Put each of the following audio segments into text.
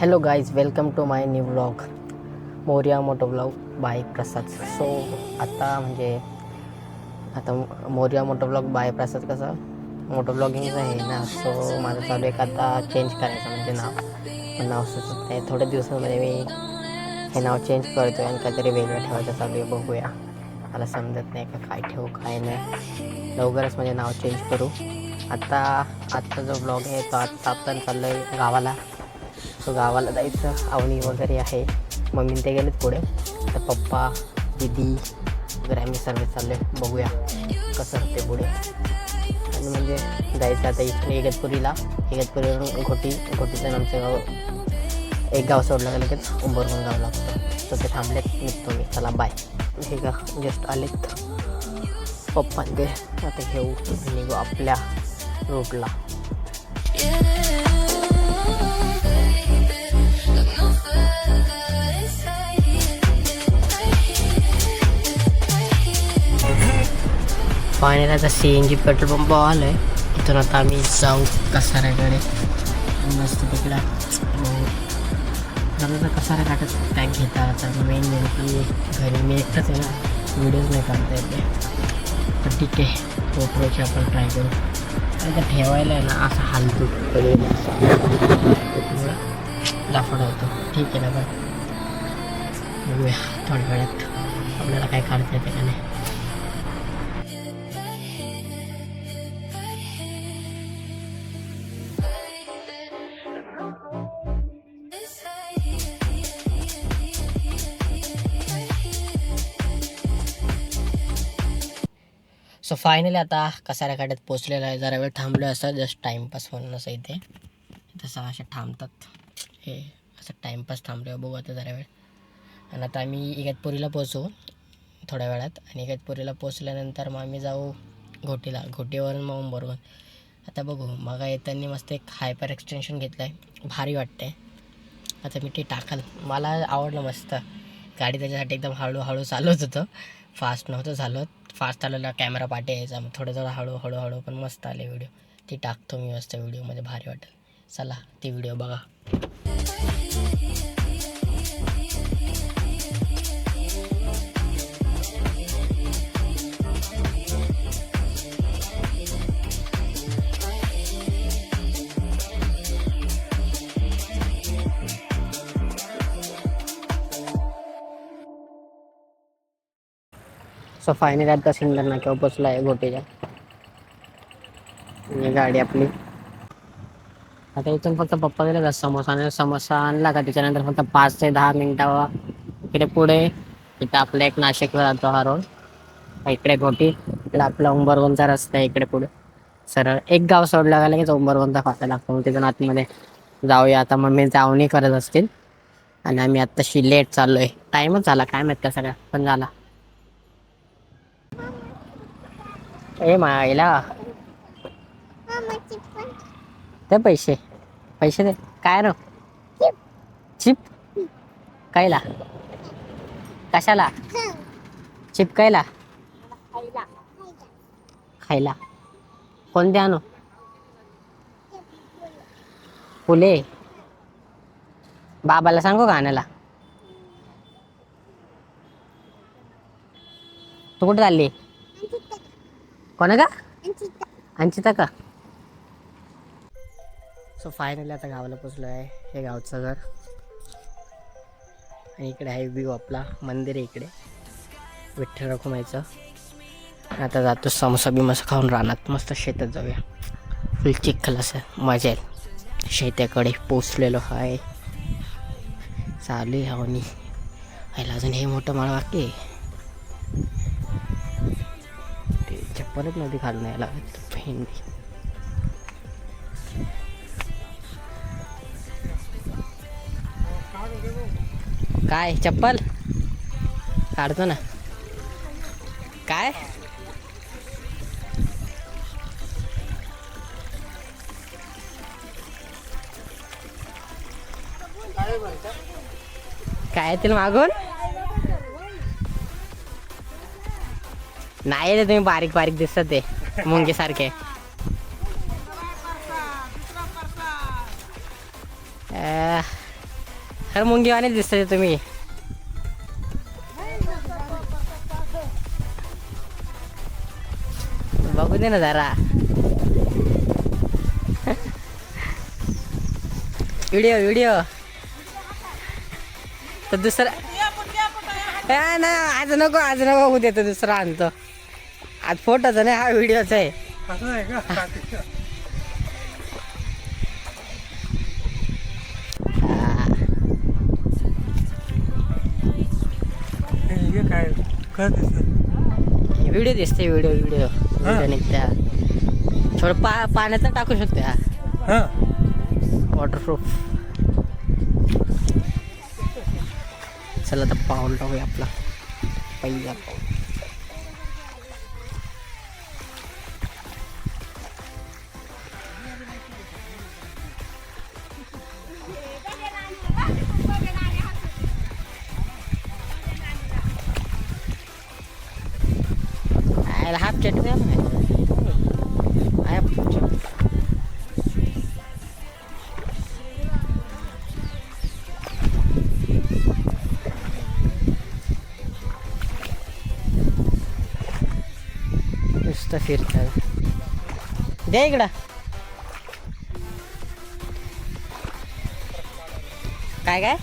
Hello guys, welcome to my new vlog Moriya moto vlog by Prasad. So आता मोरिया moto vlog by Prasad कसं moto व्लॉगिंगचं आहे ना. सो माझं चालू आहे आता चेंज करायचं म्हणजे नाव सुचत नाही. थोड्या दिवसांमध्ये मी हे नाव चेंज करतो आणि काहीतरी वेगळं ठेवायचं चालू आहे. बघूया, मला समजत नाही का काय ठेवू काय नाही. लवकरच म्हणजे नाव चेंज करू. आत्ता जो ब्लॉग आहे तो आत्ता आपण चाललो आहे गावाला. सो गावाला जायचं, अवनी वगैरे आहे, मम्मी ते गेलेत पुढे. तर पप्पा दीदी वगैरे आम्ही सर्व चाललो आहे. बघूया कसं होते पुढे. आणि म्हणजे जायचं आता इथून इगतपुरीवरून घोटीचं आमचं गाव, एक गाव सोडलं गेलं लगेच उंबरगुंड गाव लागतं. सो ते थांबलेत, निघतो मी. चला बाय. हे का जस्ट आलेत पप्पा ते. आता घेऊ निघू आपल्या रूटला. फायनल आता CNG पेट्रोल पंप आलं आहे. इथून आता आम्ही जाऊ कसाऱ्याकडे. मस्त तिकडा जरा कसारा काटत टॅग घेता. आता मेन म्हणजे घरी मी एकटाच आहे ना, व्हिडिओज नाही काढता येते. तर ठीक आहे, GoProची आपण ट्राय करू. आता ठेवायला आहे ना असं हालतो लाफड होतो. ठीक आहे ना, पण बघूया थोड्या वेळात आपल्याला काय काढता येते का नाही. सो फायनली आता कसाऱ्या काट्यात पोचलेला आहे. जरा वेळ थांबलो असं, जस्ट टाईमपास म्हणून असं इथे तसं असे थांबतात. हे असं टाईमपास थांबलो. बघू आता जरा वेळ. आणि आता आम्ही इगतपुरीला पोचू थोड्या वेळात. आणि इगतपुरीला पोचल्यानंतर मग आम्ही जाऊ घोटीवरून मग उंबरगुंड. आता बघू. मग येताना मस्त एक हायपर एक्सटेन्शन घेतलं आहे, भारी वाटते. आता मी ते टाकाल, मला आवडलं मस्त. गाडी त्याच्यासाठी एकदम हळूहळू चालवत होतं, फास्ट नव्हतं चालवत. फास्ट चालवला कॅमेरा पाठी यायचा, मग थोडं हळूहळू पण मस्त आले व्हिडिओ. ती टाकतो मी मस्त व्हिडिओमध्ये, भारी वाटेल. चला ती व्हिडिओ बघा. सो फायनली आता सिंदर नाक्यावर पोचला आहे घोटीच्या. गाडी आपली आता इथून फक्त पप्पा गेले समोसा आणला का त्याच्यानंतर फक्त 5 ते 10 मिनिटावर इकडे पुढे. इथं आपला एक नाशिकला जातो हा रोड. इकडे घोटी, इकडे आपला उंबरगुंडचा रस्ता आहे. इकडे पुढे सरळ एक गाव सोडला गेला की उंबरगुंडचा फाटा लागतो. मग तिथून आतमध्ये जाऊया. आता मम्मी जावणी करत असतील आणि आम्ही आत्ताशी लेट चाललोय. टाईमच झाला काय माहित का सगळ्या, पण झाला. ए मायला ते पैसे दे. काय रो चिप कायला, कशाला चिप कायला खायला. कोणते आणू? फुले बाबाला सांगू का आणायला? तू कुठे चालली? कोणा का अंचिता का? सो फायनली आता गावाला पोचलो आहे. हे गावचं घर आणि इकडे आहे व्ह्यू आपला. मंदिर आहे इकडे विठ्ठल रखुमाईचं. आता जातो समोसा बिमोसा खाऊन रानात. मस्त शेतात जाऊया. फुल चिखल असं मजा येईल. शेताकडे पोचलेलो आहे. चालू आहे हवनी. अजून हे मोठं माळ बाकी आहे. ते चप्पलच नव्हती घालून यायला भेंडी. काय चप्पल काढतो ना. काय काय येतील मागून? नाही रे, तुम्ही बारीक बारीक दिसत ते मुंगी सारखे. खरं मुंगीवाने दिसते तुम्ही. बघू दे ना जरा. व्हिडिओ तर दुसरा नाही, आज नको होऊ देतो, दुसरा आणतो. आज फोटोचा नाही, हा व्हिडिओचा आहे. व्हिडिओ दिसते, व्हिडिओ निघत्या. थोडं पाण्याचं टाकू शकते. हा वॉटरप्रूफ. चला तर पाऊल टाकूया आपला पहिला पाऊल. हाफ चटणी आहे. नुसतं फिरतात. द्या इकडं. काय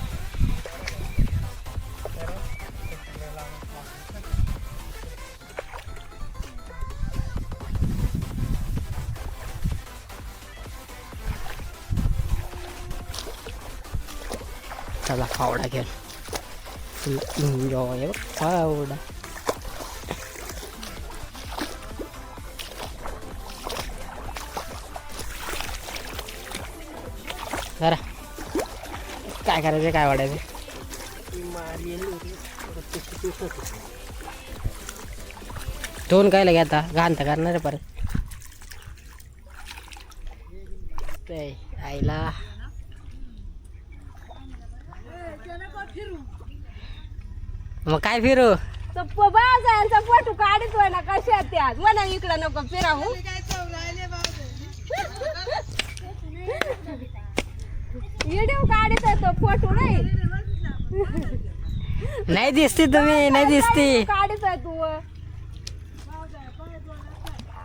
चला फावडा घेऊन फुल एन्जॉय. फावडा जरा काय करायचं, काय वाढायचं. दोन काय लगे आता घाण तर करणार आहे परत. आईला मग काय फिरू. बाजारांचा फोटो काढतोय ना, कशा त्यात म्हणा इकडं नको फिरावू. व्हिडिओ काढतोय तो, फोटो नाही दिसती तुम्ही, नाही दिसती. काढतोय तू.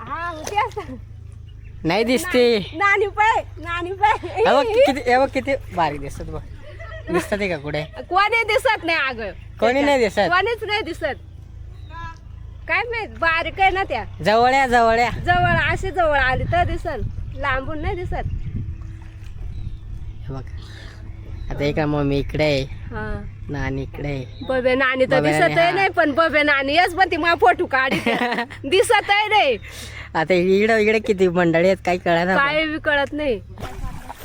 हा नाही दिसते. नानी पाय किती बारीक दिसत बघ. दिसत का कुठे? कोणी दिसत नाही. अगं कोणी नाही दिसत, कोणीच नाही दिसत. काय माहित, बारीक आहे ना त्या. जवळ जवळ अशी जवळ आली तर दिसल, लांबून नाही दिसत. बघ आता एका मम्मी इकडे आहे, नानी इकडे. बबे नानी तर दिसत नाही, पण बबे नानी येस पण ती मला फोटो काढी दिसत नाही. आता इकडे किती मंडळी आहेत काही कळणार, काय बी कळत नाही.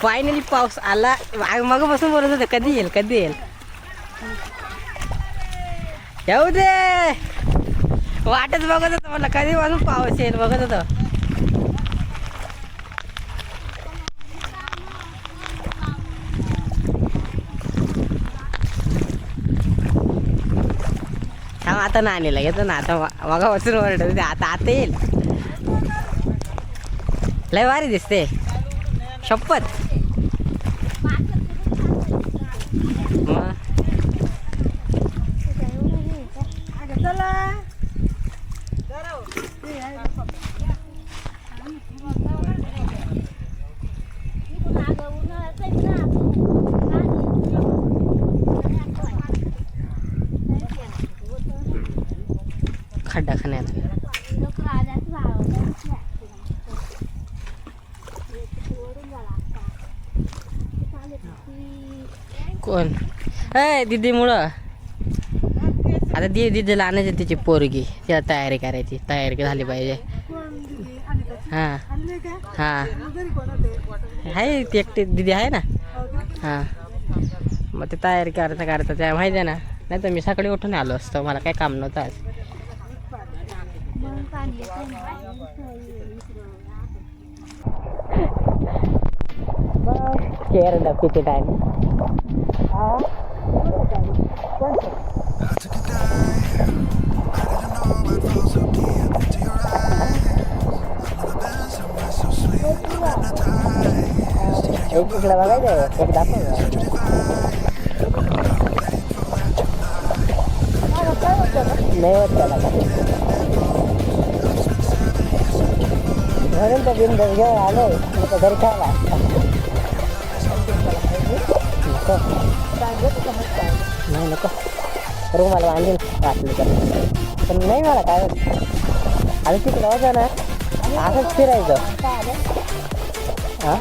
फायनली पाऊस आला. मग बसून बोलत होते कधी येईल. येऊ दे, वाटच बघत होतं मला कधी वाजून पाऊस येईल बघत होतं. आता नानीला घेतो ना. आता मग बसून ओरडत होते, आता येईल. लय भारी दिसते, शपथ. खड्डा खाण्यात कोण दीदी मुळं. आता दीदीला आणायची तिची पोरगी, तिला तयारी झाली पाहिजे. हां आहे ती एकटी दीदी आहे ना. हां मग ते तयारी करता त्या माहिती आहे ना. नाही तर मी सकाळी उठून आलो असतो, मला काही काम नव्हतं आज. केअर डबकीचे टाइम. इकडे बघायचं एक दाखव. नाही होत त्याला का म्हणून तर बिंदस घेऊन आलो तर घरी खायला नको नाही नको रुमाला बांधील वाटलं तर पण नाही मला काय आणि तिकडं होतं ना असंच फिरायचं हां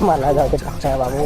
मला जाऊ दे टाका बाबू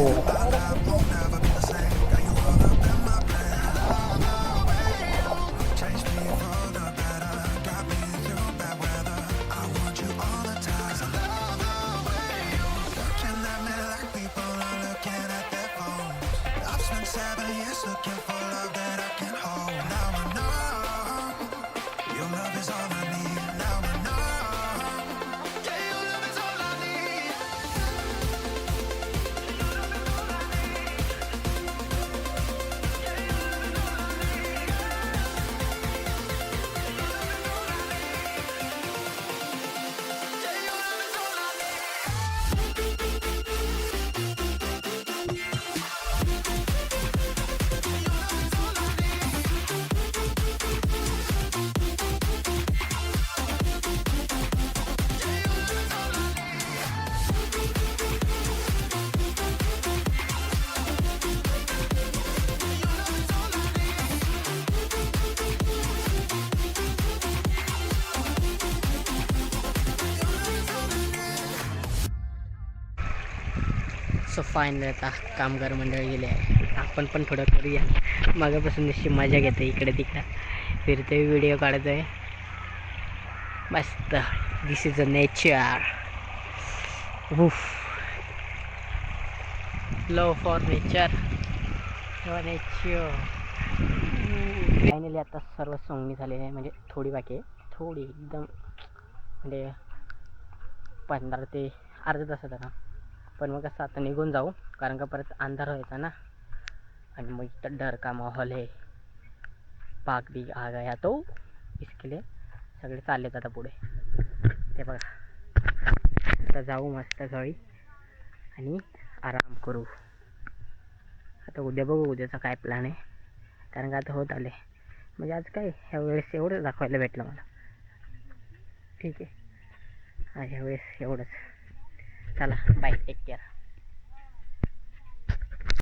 सो फायनली आता कामगार मंडळ गेले आहे आपण पण थोडं करूया मागापासून निश्चित मजा घेते इकडे तिकडे फिरतोय व्हिडिओ काढतोय मस्त this is a nature love for nature nature finally आता सर्व सोंगणी झालेली आहे म्हणजे थोडी बाकी आहे थोडी एकदम म्हणजे 15 ते अर्धा तासात का पण मग कसं आता निघून जाऊ कारण का परत अंधार व्हायचा ना आणि मग इथं डर का माहौल है पाक भी आ गया तो इसके लिए सगळे चाललेत आता पुढे ते बघा आता जाऊ मस्त घरी आणि आराम करू आता उद्या बघू उद्याचा काय प्लॅन आहे कारण का आता होत आले म्हणजे आज काय ह्या वेळेस एवढंच दाखवायला भेटलं मला ठीक आहे ह्या वेळेस एवढंच चला बाय टेक केअर